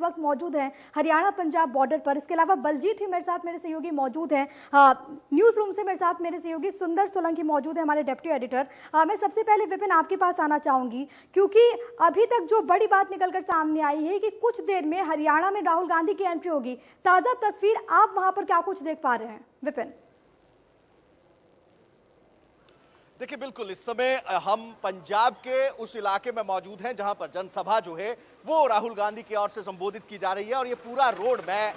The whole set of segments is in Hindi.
वक्त मौजूद हैं हरियाणा पंजाब बॉर्डर पर। इसके अलावा बलजीत भी मेरे साथ, मेरे सहयोगी मौजूद हैं। न्यूज रूम से मेरे साथ मेरे सहयोगी सुंदर सोलंकी मौजूद है, हमारे डिप्टी एडिटर। मैं सबसे पहले विपिन आपके पास आना चाहूंगी, क्योंकि अभी तक जो बड़ी बात निकलकर सामने आई है कि कुछ देर में हरियाणा में राहुल गांधी की एंट्री होगी। ताजा तस्वीर, आप वहां पर क्या कुछ देख पा रहे हैं विपिन? देखिए, बिल्कुल इस समय हम पंजाब के उस इलाके में मौजूद हैं जहां पर जनसभा जो है वो राहुल गांधी की ओर से संबोधित की जा रही है। और ये पूरा रोड, मैं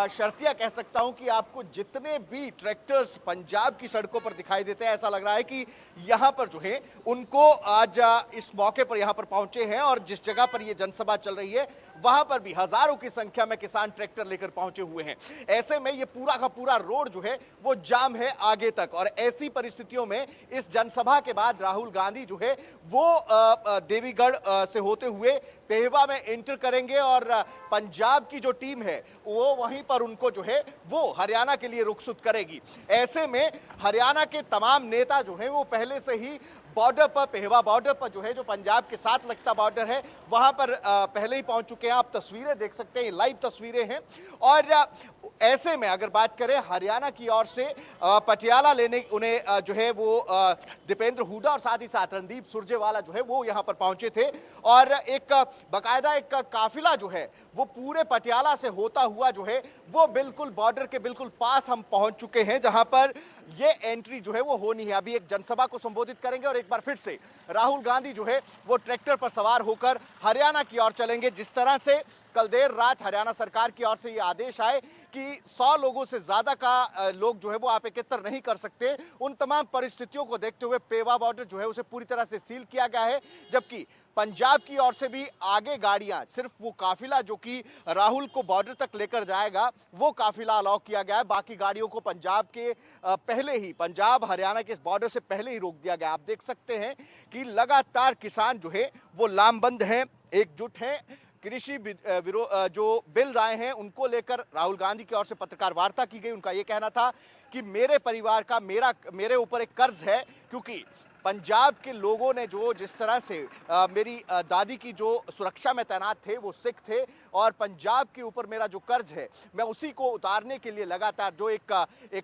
शर्तिया कह सकता हूं कि आपको जितने भी ट्रैक्टर्स पंजाब की सड़कों पर दिखाई देते हैं, ऐसा लग रहा है कि यहां पर जो है उनको आज इस मौके पर यहां पर पहुंचे हैं। और जिस जगह पर ये जनसभा चल रही है वहां पर भी हजारों की संख्या में किसान ट्रैक्टर लेकर पहुंचे हुए हैं। ऐसे में ये पूरा का पूरा रोड जो है वो जाम है आगे तक। और ऐसी परिस्थितियों में इस जनसभा के बाद राहुल गांधी जो है वो देवीगढ़ से होते हुए पेहवा में एंटर करेंगे और पंजाब की जो टीम है वो वहीं पर उनको जो है वो हरियाणा के लिए रुखसत करेगी। ऐसे में हरियाणा के तमाम नेता जो है वो पहले से ही बॉर्डर पर, पेहवा बॉर्डर पर जो है, जो पंजाब के साथ लगता बॉर्डर है, वहां पर पहले ही पहुंच चुके हैं। आप तस्वीरें देख सकते हैं, लाइव तस्वीरें हैं। और ऐसे में अगर बात करें हरियाणा की ओर से पटियाला लेने उन्हें जो है वो दीपेंद्र हुड्डा और साथ ही साथ रणदीप सुरजेवाला जो है वो यहां पर पहुंचे थे। और एक बाकायदा एक काफिला जो है वो पूरे पटियाला से होता हुआ जो है वो बिल्कुल बॉर्डर के बिल्कुल पास हम पहुंच चुके हैं, जहां पर ये एंट्री जो है वो होनी है। अभी एक जनसभा को संबोधित करेंगे और एक बार फिर से राहुल गांधी जो है वो ट्रैक्टर पर सवार होकर हरियाणा की ओर चलेंगे। जिस तरह से कल देर रात हरियाणा सरकार की ओर से ये आदेश आए कि 100 लोगों से ज्यादा का लोग जो है वो आप एकत्र नहीं कर सकते, उन तमाम परिस्थितियों को देखते हुए पेवा बॉर्डर जो है उसे पूरी तरह से सील किया गया है। जबकि पंजाब की ओर से भी आगे गाड़ियां, सिर्फ वो काफिला जो कि राहुल को बॉर्डर तक लेकर जाएगा वो काफिला अलाउ किया गया है। बाकी गाड़ियों को पंजाब के पहले ही, पंजाब हरियाणा के बॉर्डर से पहले ही रोक दिया गया। आप देख सकते हैं कि लगातार किसान जो है वो लामबंद हैं, एकजुट हैं। कृषि जो बिल आए हैं उनको लेकर राहुल गांधी की ओर से पत्रकार वार्ता की गई। उनका यह कहना था कि मेरे परिवार का, मेरे ऊपर एक कर्ज है, क्योंकि पंजाब के लोगों ने जो जिस तरह से मेरी दादी की जो सुरक्षा में तैनात थे वो सिख थे, और पंजाब के ऊपर मेरा जो कर्ज है मैं उसी को उतारने के लिए लगातार जो एक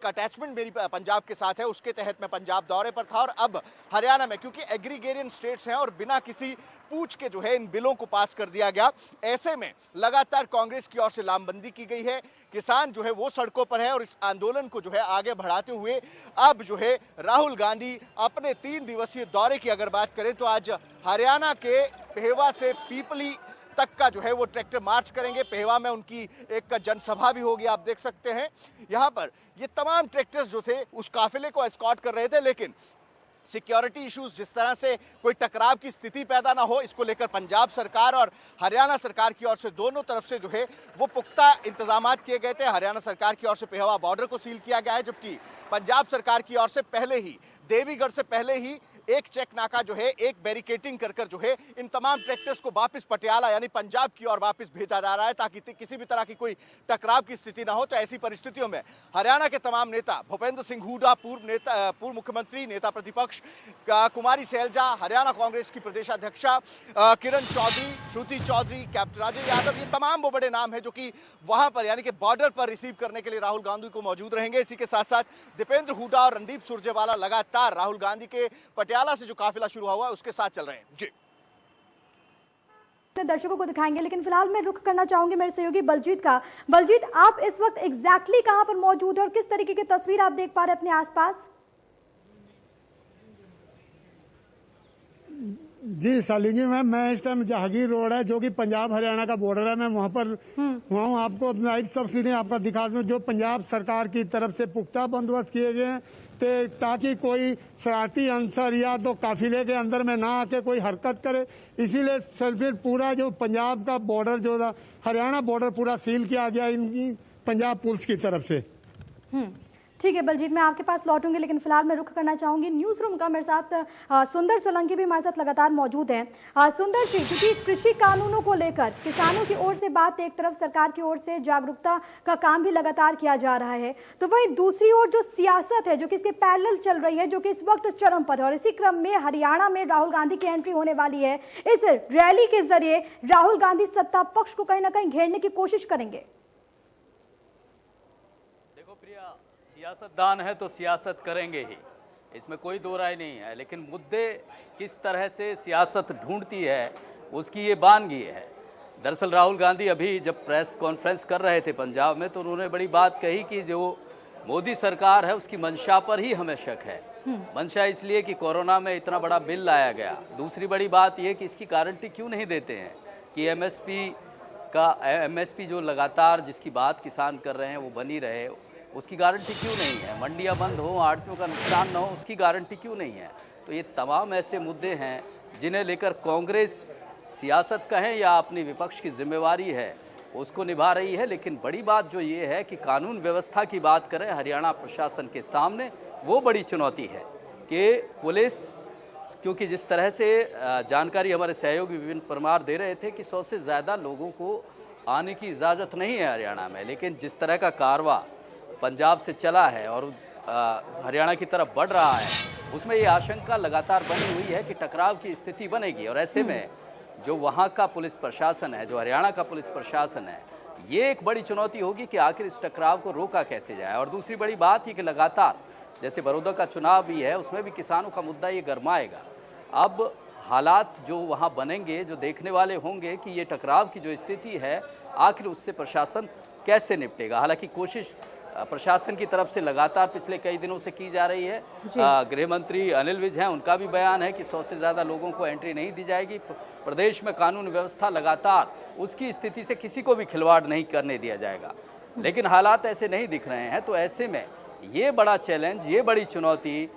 अटैचमेंट मेरी पंजाब के साथ है उसके तहत मैं पंजाब दौरे पर था। और अब हरियाणा में, क्योंकि एग्रीगेरियन स्टेट्स हैं और बिना किसी पूछ के जो है इन बिलों को पास कर दिया गया, ऐसे में लगातार कांग्रेस की ओर से लामबंदी की गई है। किसान जो है वो सड़कों पर है और इस आंदोलन को जो है आगे बढ़ाते हुए अब जो है राहुल गांधी अपने 3 दिवसीय दौरे की अगर बात करें तो आज हरियाणा के पेहवा से पीपली तक का जो है वो ट्रैक्टर मार्च करेंगे। पेहवा में उनकी एक जनसभा भी होगी। आप देख सकते हैं यहाँ पर ये तमाम ट्रैक्टर्स जो थे उस काफिले को एस्कॉर्ट कर रहे थे, लेकिन सिक्योरिटी इश्यूज, जिस तरह से कोई टकराव की स्थिति पैदा ना हो, इसको लेकर पंजाब सरकार और हरियाणा सरकार की ओर से दोनों तरफ से जो है वो पुख्ता इंतजाम किए गए थे। हरियाणा सरकार की ओर से पेहवा बॉर्डर को सील किया गया है, जबकि पंजाब सरकार की ओर से पहले ही देवीगढ़ से पहले ही एक चेक नाका जो है, एक बैरिकेटिंग कर जो है इन तमाम ट्रैक्टर्स को वापस पटियाला यानी पंजाब की ओर वापस भेजा जा रहा है, ताकि किसी भी तरह की कोई टकराव की स्थिति ना हो। तो ऐसी परिस्थितियों में हरियाणा के तमाम नेता, भूपेंद्र सिंह हुड्डा पूर्व मुख्यमंत्री, नेता प्रतिपक्ष कुमारी सैलजा, हरियाणा कांग्रेस की प्रदेशाध्यक्षा किरण चौधरी, श्रुति चौधरी, कैप्टन राजेश यादव, ये तमाम वो बड़े नाम है जो कि वहां पर यानी कि बॉर्डर पर रिसीव करने के लिए राहुल गांधी को मौजूद रहेंगे। इसी के साथ साथ दीपेंद्र हुड्डा और रणदीप सुरजेवाला लगातार राहुल गांधी के पटियाला से जो काफिला शुरू हुआ है उसके साथ चल रहे हैं। जी, दर्शकों को दिखाएंगे, लेकिन फिलहाल मैं रुख करना चाहूंगी मेरे सहयोगी बलजीत का। बलजीत, आप इस वक्त एग्जैक्टली कहां पर मौजूद है और किस तरीके की तस्वीर आप देख पा रहे हैं अपने आसपास? जी शालिनी जी, मैं इस टाइम जहांगीर रोड है जो कि पंजाब हरियाणा का बॉर्डर है, मैं वहां पर हुआ हूँ। आपको लाइव तस्वीरें आपका दिखा दूं जो पंजाब सरकार की तरफ से पुख्ता बंदोबस्त किए गए हैं ताकि कोई शरारती अंसर या तो काफिले के अंदर में ना आके कोई हरकत करे। इसीलिए फिर पूरा जो पंजाब का बॉर्डर जो हरियाणा बॉर्डर पूरा सील किया गया इनकी पंजाब पुलिस की तरफ से। ठीक है बलजीत, मैं आपके पास लौटूंगी, लेकिन फिलहाल मैं रुख करना चाहूंगी न्यूज रूम का। मेरे साथ सुंदर सोलंकी भी हमारे साथ लगातार मौजूद हैं। सुंदर जी, क्योंकि कृषि कानूनों को लेकर किसानों की ओर से बात, एक तरफ सरकार की ओर से जागरूकता का काम भी लगातार किया जा रहा है, तो वहीं दूसरी ओर जो सियासत है जो कि इसके पैरेलल चल रही है, जो कि इस वक्त चरम पर है, और इसी क्रम में हरियाणा में राहुल गांधी की एंट्री होने वाली है। इस रैली के जरिए राहुल गांधी सत्ता पक्ष को कहीं ना कहीं घेरने की कोशिश करेंगे। सियासतदान है तो सियासत करेंगे ही, इसमें कोई दो राय नहीं है, लेकिन मुद्दे किस तरह से सियासत ढूंढती है उसकी ये बानगी है। दरअसल राहुल गांधी अभी जब प्रेस कॉन्फ्रेंस कर रहे थे पंजाब में, तो उन्होंने बड़ी बात कही कि जो मोदी सरकार है उसकी मंशा पर ही हमें शक है। मंशा इसलिए कि कोरोना में इतना बड़ा बिल लाया गया। दूसरी बड़ी बात यह कि इसकी गारंटी क्यों नहीं देते हैं कि एमएसपी जो लगातार जिसकी बात किसान कर रहे हैं वो बनी रहे, उसकी गारंटी क्यों नहीं है। मंडियां बंद हो, आड़तियों का नुकसान न हो, उसकी गारंटी क्यों नहीं है। तो ये तमाम ऐसे मुद्दे हैं जिन्हें लेकर कांग्रेस सियासत कहें या अपनी विपक्ष की जिम्मेवारी है उसको निभा रही है। लेकिन बड़ी बात जो ये है कि कानून व्यवस्था की बात करें हरियाणा प्रशासन के सामने, वो बड़ी चुनौती है कि पुलिस, क्योंकि जिस तरह से जानकारी हमारे सहयोगी विपिन परमार दे रहे थे कि 100 से ज़्यादा लोगों को आने की इजाज़त नहीं है हरियाणा में, लेकिन जिस तरह का कारवा पंजाब से चला है और हरियाणा की तरफ बढ़ रहा है, उसमें ये आशंका लगातार बनी हुई है कि टकराव की स्थिति बनेगी। और ऐसे में जो वहाँ का पुलिस प्रशासन है, जो हरियाणा का पुलिस प्रशासन है, ये एक बड़ी चुनौती होगी कि आखिर इस टकराव को रोका कैसे जाए। और दूसरी बड़ी बात ही कि लगातार जैसे बड़ौदा का चुनाव भी है, उसमें भी किसानों का मुद्दा ये गरमाएगा। अब हालात जो वहाँ बनेंगे, जो देखने वाले होंगे कि ये टकराव की जो स्थिति है आखिर उससे प्रशासन कैसे निपटेगा। हालांकि कोशिश प्रशासन की तरफ से लगातार पिछले कई दिनों से की जा रही है। गृह मंत्री अनिल विज हैं, उनका भी बयान है कि 100 से ज़्यादा लोगों को एंट्री नहीं दी जाएगी। प्रदेश में कानून व्यवस्था लगातार उसकी स्थिति से किसी को भी खिलवाड़ नहीं करने दिया जाएगा, लेकिन हालात ऐसे नहीं दिख रहे हैं। तो ऐसे में ये बड़ा चैलेंज, ये बड़ी चुनौती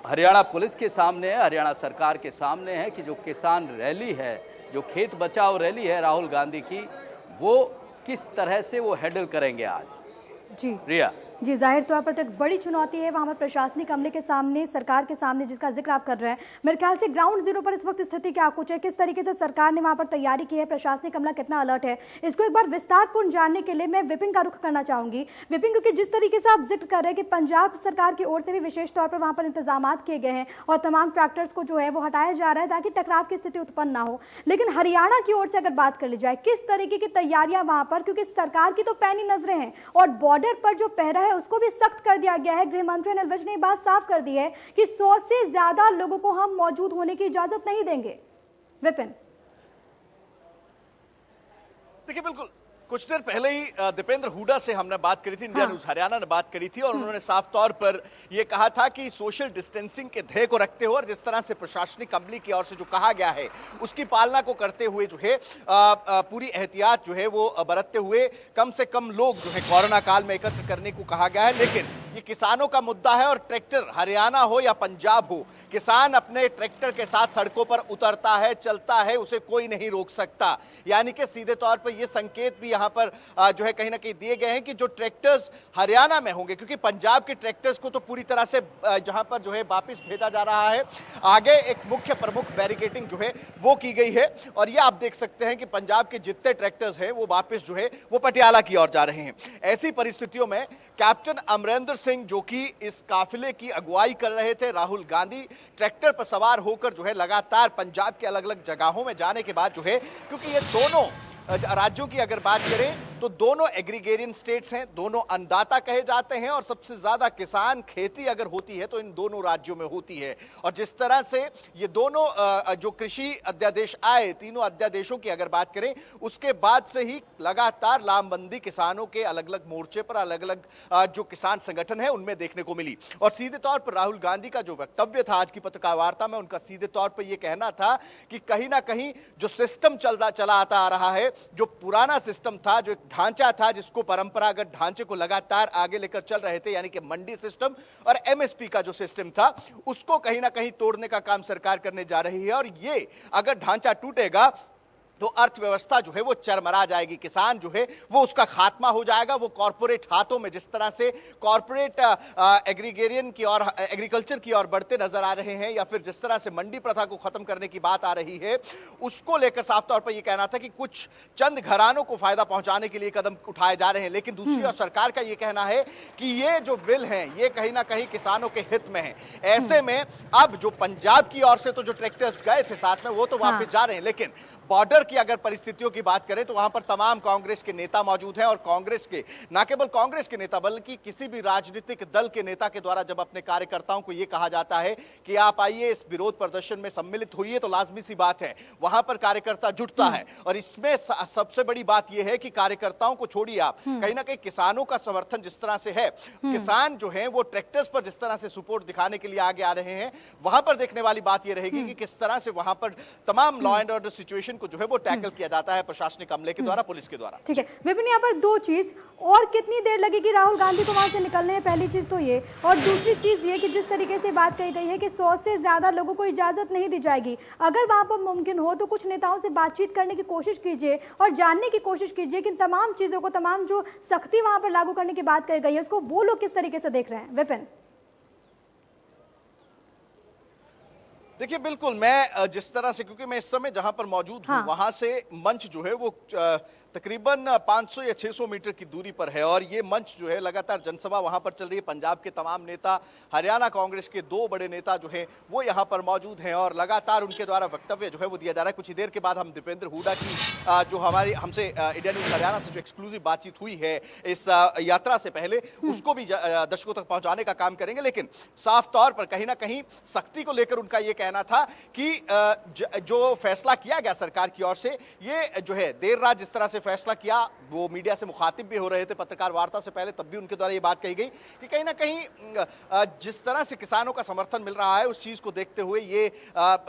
हरियाणा पुलिस के सामने है, हरियाणा सरकार के सामने है कि जो किसान रैली है, जो खेत बचाओ रैली है राहुल गांधी की, वो किस तरह से वो हैंडल करेंगे आज। जी रिया जी, जाहिर तौर पर तो एक बड़ी चुनौती है वहाँ पर प्रशासनिक अमले के सामने, सरकार के सामने, जिसका जिक्र आप कर रहे हैं। मेरे ख्याल से ग्राउंड जीरो पर इस वक्त स्थिति क्या कुछ है, किस तरीके से सरकार ने वहाँ पर तैयारी की है, प्रशासनिक अमला कितना अलर्ट है, इसको एक बार विस्तारपूर्ण जानने के लिए मैं विपिन का रुख करना चाहूंगी। विपिन, क्योंकि जिस तरीके से आप जिक्र कर रहे हैं कि पंजाब सरकार की ओर से भी विशेष तौर पर वहाँ पर इंतजाम किए गए हैं और तमाम ट्रैक्टर्स को जो है वो हटाया जा रहा है ताकि टकराव की स्थिति उत्पन्न ना हो, लेकिन हरियाणा की ओर से अगर बात कर ली जाए, किस तरीके की तैयारियां वहाँ पर, क्योंकि सरकार की तो पैनी नजरें हैं और बॉर्डर पर जो पहरा है उसको भी सख्त कर दिया गया है। गृह मंत्री अनिल विज ने बात साफ कर दी है कि 100 से ज्यादा लोगों को हम मौजूद होने की इजाजत नहीं देंगे। विपिन, देखिए बिल्कुल कुछ देर पहले ही दीपेंद्र हुडा से हमने बात करी थी, इंडिया न्यूज हरियाणा ने बात करी थी और उन्होंने साफ तौर पर यह कहा था कि सोशल डिस्टेंसिंग के ध्येय को रखते हुए और जिस तरह से प्रशासनिक अमले की ओर से जो कहा गया है उसकी पालना को करते हुए जो है पूरी एहतियात जो है वो बरतते हुए कम से कम लोग जो है कोरोना काल में एकत्र करने को कहा गया है। लेकिन ये किसानों का मुद्दा है और ट्रैक्टर हरियाणा हो या पंजाब हो, किसान अपने ट्रैक्टर के साथ सड़कों पर उतरता है, चलता है, उसे कोई नहीं रोक सकता। यानी कि सीधे तौर पर यह संकेत भी यहां पर जो है कहीं ना कहीं दिए गए हैं कि जो ट्रैक्टर्स हरियाणा में होंगे, क्योंकि पंजाब के ट्रैक्टर्स को तो पूरी तरह से जहां पर जो है वापस भेजा जा रहा है, आगे एक मुख्य प्रमुख बैरिकेडिंग जो है वो की गई है और ये आप देख सकते हैं कि पंजाब के जितने ट्रैक्टर्स हैं वो वापस जो है वो पटियाला की ओर जा रहे हैं। ऐसी परिस्थितियों में कैप्टन अमरिंदर सिंह जो कि इस काफिले की अगुवाई कर रहे थे, राहुल गांधी ट्रैक्टर पर सवार होकर जो है लगातार पंजाब के अलग अलग जगहों में जाने के बाद जो है, क्योंकि ये दोनों राज्यों की अगर बात करें तो दोनों एग्रीगेरियन स्टेट्स हैं, दोनों अन्नदाता कहे जाते हैं और सबसे ज्यादा किसान खेती अगर होती है तो इन दोनों राज्यों में होती है। और जिस तरह से ये दोनों जो कृषि अध्यादेश आए, तीनों अध्यादेशों की अगर बात करें, उसके बाद से ही लगातार लामबंदी किसानों के अलग अलग मोर्चे पर अलग अलग जो किसान संगठन है उनमें देखने को मिली। और सीधे तौर पर राहुल गांधी का जो वक्तव्य था आज की पत्रकार वार्ता में, उनका सीधे तौर पर यह कहना था कि कहीं ना कहीं जो सिस्टम चला आता आ रहा है, जो पुराना सिस्टम था, जो ढांचा था जिसको परंपरागत ढांचे को लगातार आगे लेकर चल रहे थे, यानी कि मंडी सिस्टम और एमएसपी का जो सिस्टम था, उसको कहीं ना कहीं तोड़ने का काम सरकार करने जा रही है। और ये अगर ढांचा टूटेगा तो अर्थव्यवस्था जो है वो चरमरा जाएगी, किसान जो है वो उसका खात्मा हो जाएगा। वो कॉर्पोरेट हाथों में जिस तरह से कॉर्पोरेट एग्रीगेरियन की और एग्रीकल्चर की ओर बढ़ते नजर आ रहे हैं, या फिर जिस तरह से मंडी प्रथा को खत्म करने की बात आ रही है, उसको लेकर साफ तौर पर यह कहना था कि कुछ चंद घरानों को फायदा पहुंचाने के लिए कदम उठाए जा रहे हैं। लेकिन दूसरी ओर सरकार का यह कहना है कि ये जो बिल है ये कहीं ना कहीं किसानों के हित में है। ऐसे में अब जो पंजाब की ओर से तो जो ट्रैक्टर्स गए थे साथ में वो तो वापस जा रहे हैं, लेकिन बॉर्डर की अगर परिस्थितियों की बात करें तो वहां पर तमाम कांग्रेस के नेता मौजूद हैं। और कांग्रेस के, न केवल कांग्रेस के नेता बल्कि किसी भी राजनीतिक दल के नेता के द्वारा जब अपने कार्यकर्ताओं को यह कहा जाता है कि आप आइए इस विरोध प्रदर्शन में सम्मिलित होइए, तो लाजमी सी बात है वहां पर कार्यकर्ता जुटता है। और इसमें सबसे बड़ी बात यह है कि कार्यकर्ताओं को छोड़िए आप, कहीं ना कहीं किसानों का समर्थन जिस तरह से है, किसान जो है वो ट्रैक्टर्स पर जिस तरह से सपोर्ट दिखाने के लिए आगे आ रहे हैं, वहां पर देखने वाली बात यह रहेगी कि किस तरह से वहां पर तमाम लॉ एंड ऑर्डर सिचुएशन को जो है वो टैकल किया जाता है प्रशासनिक अमले के द्वारा, पुलिस के द्वारा। ठीक है विपिन, यहाँ पर दो चीज, और कितनी देर लगेगी राहुल गांधी को वहां से निकलने में, पहली चीज तो ये, और दूसरी चीज ये कि जिस तरीके से बात कही गई है कि 100 से ज्यादा लोगों को इजाजत नहीं दी जाएगी, अगर वहां पर मुमकिन हो तो कुछ नेताओं से बातचीत करने की कोशिश कीजिए और जानने की कोशिश कीजिए कि तमाम चीजों को, तमाम जो सख्ती वहां पर लागू करने की बात कही गई है उसको वो लोग किस तरीके से देख रहे हैं। विपिन, देखिए बिल्कुल, मैं जिस तरह से, क्योंकि मैं इस समय जहां पर मौजूद हूं वहां से मंच जो है वो तकरीबन 500 या 600 मीटर की दूरी पर है, और ये मंच जो है लगातार जनसभा वहां पर चल रही है। पंजाब के तमाम नेता, हरियाणा कांग्रेस के 2 बड़े नेता जो हैं वो यहां पर मौजूद हैं और लगातार उनके द्वारा वक्तव्य जो है वो दिया जा रहा है। कुछ ही देर के बाद हम दीपेंद्र हुड्डा की जो हमारी हमसे इंडिया न्यूज हरियाणा से जो एक्सक्लूसिव बातचीत हुई है इस यात्रा से पहले, उसको भी दर्शकों तक पहुंचाने का काम करेंगे। लेकिन साफ तौर पर कहीं ना कहीं सख्ती को लेकर उनका यह कहना था कि जो फैसला किया गया सरकार की ओर से, ये जो है देर रात जिस तरह से फैसला किया, वो मीडिया से मुखातिब भी हो रहे थे पत्रकार वार्ता से पहले, तब भी उनके द्वारा ये बात कही गई कि कहीं ना कहीं जिस तरह से किसानों का समर्थन मिल रहा है उस चीज को देखते हुए ये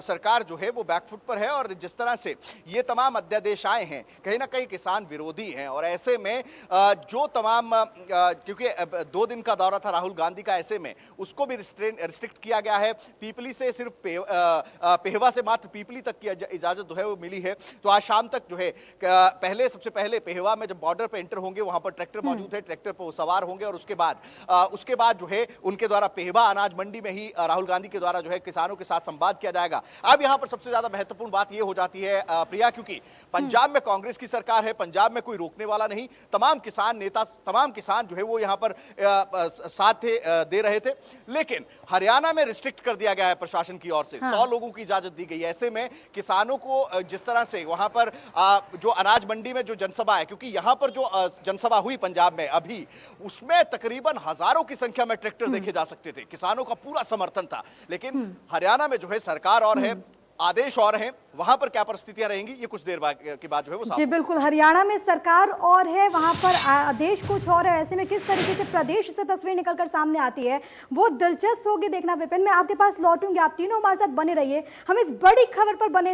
सरकार जो है वो बैकफुट पर है, और जिस तरह से ये तमाम अध्यादेश आए हैं कहीं ना कहीं किसान विरोधी हैं। और ऐसे में जो तमाम, क्योंकि 2 दिन का दौरा था राहुल गांधी का, ऐसे में उसको भी रिस्ट्रिक्ट किया गया है। पीपली से सिर्फ पेहवा से मात्र पीपली तक की इजाजत जो है वो मिली है। तो आज शाम तक जो है सबसे पहले पेहवा में जब बॉर्डर पे एंटर होंगे वहां पर ट्रैक्टर मौजूद है, ट्रैक्टर पर सवार होंगे, और उसके बाद जो है उनके द्वारा पेहवा अनाज मंडी में ही राहुल गांधी के द्वारा जो है किसानों के साथ संवाद किया जाएगा। अब यहां पर सबसे ज्यादा महत्वपूर्ण बात यह हो जाती है प्रिया, क्योंकि पंजाब में कांग्रेस की सरकार है, पंजाब में कोई रोकने वाला नहीं, तमाम किसान नेता, तमाम किसान जो है वो यहां पर साथ दे रहे थे। लेकिन हरियाणा में रिस्ट्रिक्ट कर दिया गया है प्रशासन की ओर से, 100 लोगों की इजाजत दी गई है। ऐसे में किसानों को जिस तरह से वहां पर जो अनाज मंडी में जो जनसभा है, क्योंकि यहां पर जो जनसभा हुई पंजाब में अभी, उसमें तकरीबन हजारों की संख्या में ट्रैक्टर देखे जा सकते थे, किसानों का पूरा समर्थन था। लेकिन हरियाणा में जो है सरकार और है, आदेश और हैं, वहां पर क्या परिस्थितियां रहेंगी ये कुछ देर के बाद जो है वो साफ। जी बिल्कुल, हरियाणा में सरकार और है, वहां पर आदेश कुछ और है। ऐसे में किस तरीके से प्रदेश से तस्वीर निकलकर सामने आती है वो दिलचस्प होगी देखना। विपिन, मैं आपके पास लौटूंगी, आप तीनों हमारे साथ बने रहिए, हम इस बड़ी खबर पर बने